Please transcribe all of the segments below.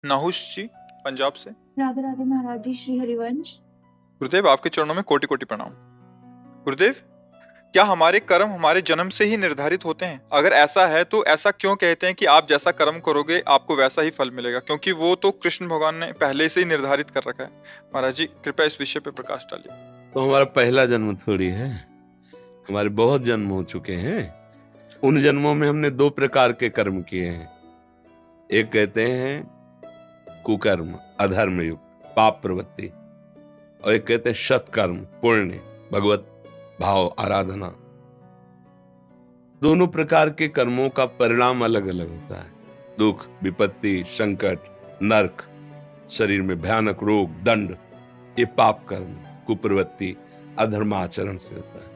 नाहुश जी, पंजाब से। राधे राधे महाराज जी, श्री हरिवंश। गुरुदेव, आपके चरणों में कोटि कोटि प्रणाम। गुरुदेव, क्या हमारे कर्म हमारे जन्म से ही निर्धारित होते हैं? अगर ऐसा है तो ऐसा क्यों कहते हैं कि आप जैसा कर्म करोगे आपको वैसा ही फल मिलेगा? क्योंकि वो तो कृष्ण भगवान ने पहले से ही निर्धारित कर रखा है। महाराज जी, कृपया इस विषय पे प्रकाश डालिए। तो हमारा पहला जन्म थोड़ी है, हमारे बहुत जन्म हो चुके हैं। उन जन्मों में हमने दो प्रकार के कर्म किए हैं। एक कहते हैं कुकर्म, अधर्म युक्त पाप प्रवृत्ति, और एक कहते हैं सत्कर्म, पुण्य, भगवत भाव, आराधना। दोनों प्रकार के कर्मों का परिणाम अलग अलग होता है। दुख, विपत्ति, संकट, नरक, शरीर में भयानक रोग, दंड, ये पाप कर्म, कुप्रवृत्ति, अधर्माचरण से होता है।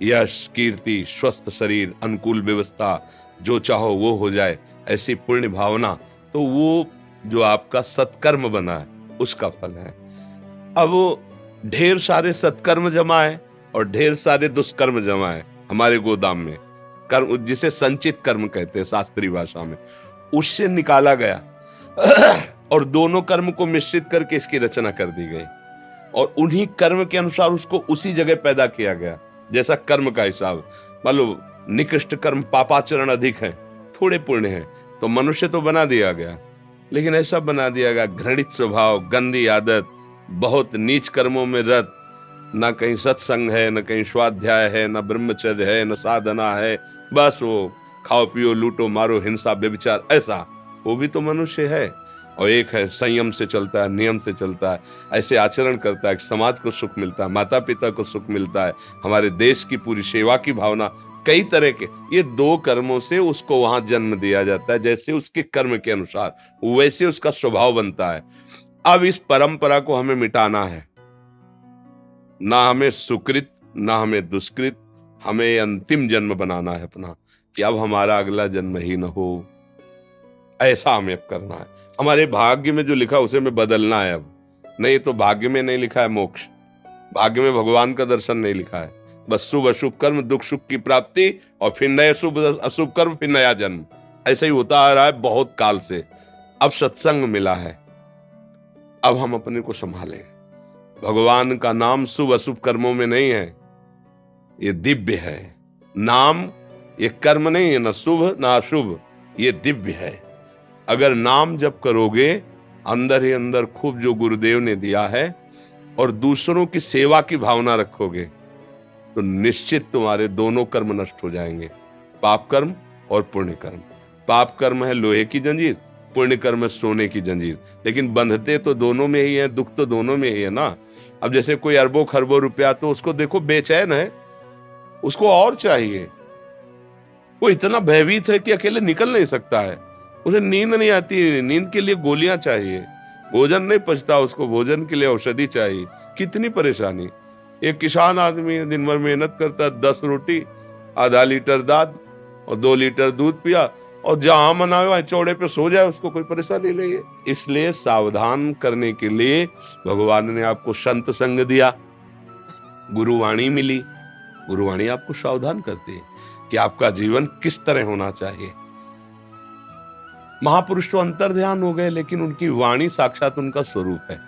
यश, कीर्ति, स्वस्थ शरीर, अनुकूल व्यवस्था, जो चाहो वो हो जाए, ऐसी पुण्य भावना, तो वो जो आपका सत्कर्म बना है उसका फल है। अब ढेर सारे सत्कर्म जमा है और ढेर सारे दुष्कर्म जमा है हमारे गोदाम में। कर्म, जिसे संचित कर्म कहते हैं शास्त्रीय भाषा में, उससे निकाला गया और दोनों कर्म को मिश्रित करके इसकी रचना कर दी गई और उन्हीं कर्म के अनुसार उसको उसी जगह पैदा किया गया। जैसा कर्म का हिसाब, मान लो निकृष्ट कर्म पापाचरण अधिक है, थोड़े पुण्य है, तो मनुष्य तो बना दिया गया, लेकिन ऐसा बना दिया गया घृणित स्वभाव, गंदी आदत, बहुत नीच कर्मों में रत, ना कहीं सत्संग है, न कहीं स्वाध्याय है, न ब्रह्मचर्य है, न साधना है, बस वो खाओ पियो लूटो मारो, हिंसा व्यभिचार, ऐसा वो भी तो मनुष्य है। और एक है संयम से चलता है, नियम से चलता है, ऐसे आचरण करता है कि समाज को सुख मिलता है, माता पिता को सुख मिलता है, हमारे देश की पूरी सेवा की भावना, कई तरह के। ये दो कर्मों से उसको वहां जन्म दिया जाता है, जैसे उसके कर्म के अनुसार वैसे उसका स्वभाव बनता है। अब इस परंपरा को हमें मिटाना है, ना हमें सुकृत ना हमें दुष्कृत, हमें अंतिम जन्म बनाना है अपना, कि अब हमारा अगला जन्म ही न हो, ऐसा हमें अब करना है। हमारे भाग्य में जो लिखा उसे हमें बदलना है। अब नहीं तो भाग्य में नहीं लिखा है मोक्ष, भाग्य में भगवान का दर्शन नहीं लिखा है, बस शुभ अशुभ कर्म, दुख सुख की प्राप्ति, और फिर नए शुभ अशुभ कर्म, फिर नया जन्म, ऐसा ही होता आ रहा है बहुत काल से। अब सत्संग मिला है, अब हम अपने को संभालें। भगवान का नाम शुभ अशुभ कर्मों में नहीं है, ये दिव्य है नाम, ये कर्म नहीं है, ना शुभ ना अशुभ, ये दिव्य है। अगर नाम जप करोगे अंदर ही अंदर खूब जो गुरुदेव ने दिया है और दूसरों की सेवा की भावना रखोगे, तो निश्चित तुम्हारे दोनों कर्म नष्ट हो जाएंगे, पाप कर्म और पुण्य कर्म। पाप कर्म है लोहे की जंजीर, पुण्य कर्म है सोने की जंजीर, लेकिन बंधते तो दोनों में ही है, दुख तो दोनों में ही है ना। अब जैसे कोई अरबों खरबों रुपया, तो उसको देखो बेचैन है, उसको और चाहिए, वो इतना भयभीत है कि अकेले निकल नहीं सकता है, उसे नींद नहीं आती, नींद के लिए गोलियां चाहिए, भोजन नहीं पचता उसको, भोजन के लिए औषधि चाहिए, कितनी परेशानी। एक किसान आदमी दिन भर मेहनत करता है, 10 रोटी, आधा लीटर दाद और 2 लीटर दूध पिया, और जहां मना वहां चौड़े पे सो जाए, उसको कोई परेशानी नहीं है। इसलिए सावधान करने के लिए भगवान ने आपको संत संग दिया, गुरुवाणी मिली, गुरुवाणी आपको सावधान करती है कि आपका जीवन किस तरह होना चाहिए। महापुरुष तो अंतर ध्यान हो गए, लेकिन उनकी वाणी साक्षात उनका स्वरूप है।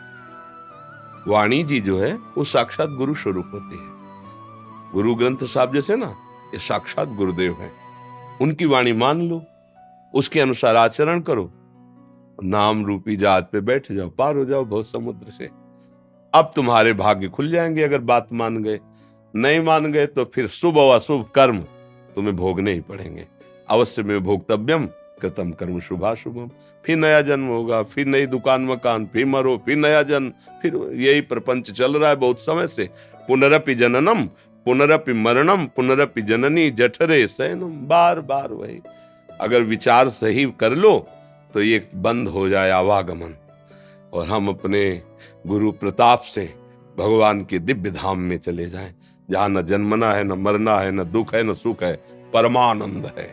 वाणी जी जो है वो साक्षात गुरु स्वरूप होती है। गुरु ग्रंथ साहब जैसे ना, ये साक्षात गुरुदेव है। उनकी वाणी मान लो, उसके अनुसार आचरण करो, नाम रूपी जहाज पे बैठ जाओ, पार हो जाओ बहुत समुद्र से। अब तुम्हारे भाग्य खुल जाएंगे अगर बात मान गए। नहीं मान गए तो फिर शुभ और अशुभ कर्म तुम्हें भोगने ही पड़ेंगे। अवश्य में भोक्तव्यम कृतम कर्म शुभाशुभम। फिर नया जन्म होगा, फिर नई दुकान मकान, फिर मरो, फिर नया जन्म, फिर यही प्रपंच चल रहा है बहुत समय से। पुनरपि जननम पुनरपि मरणम पुनरपि जननी जठरे शयनम, बार बार वही। अगर विचार सही कर लो तो ये बंद हो जाए आवागमन, और हम अपने गुरु प्रताप से भगवान के दिव्य धाम में चले जाएं, जहां न जन्मना है, न मरना है, न दुख है, न सुख है, परमानंद है।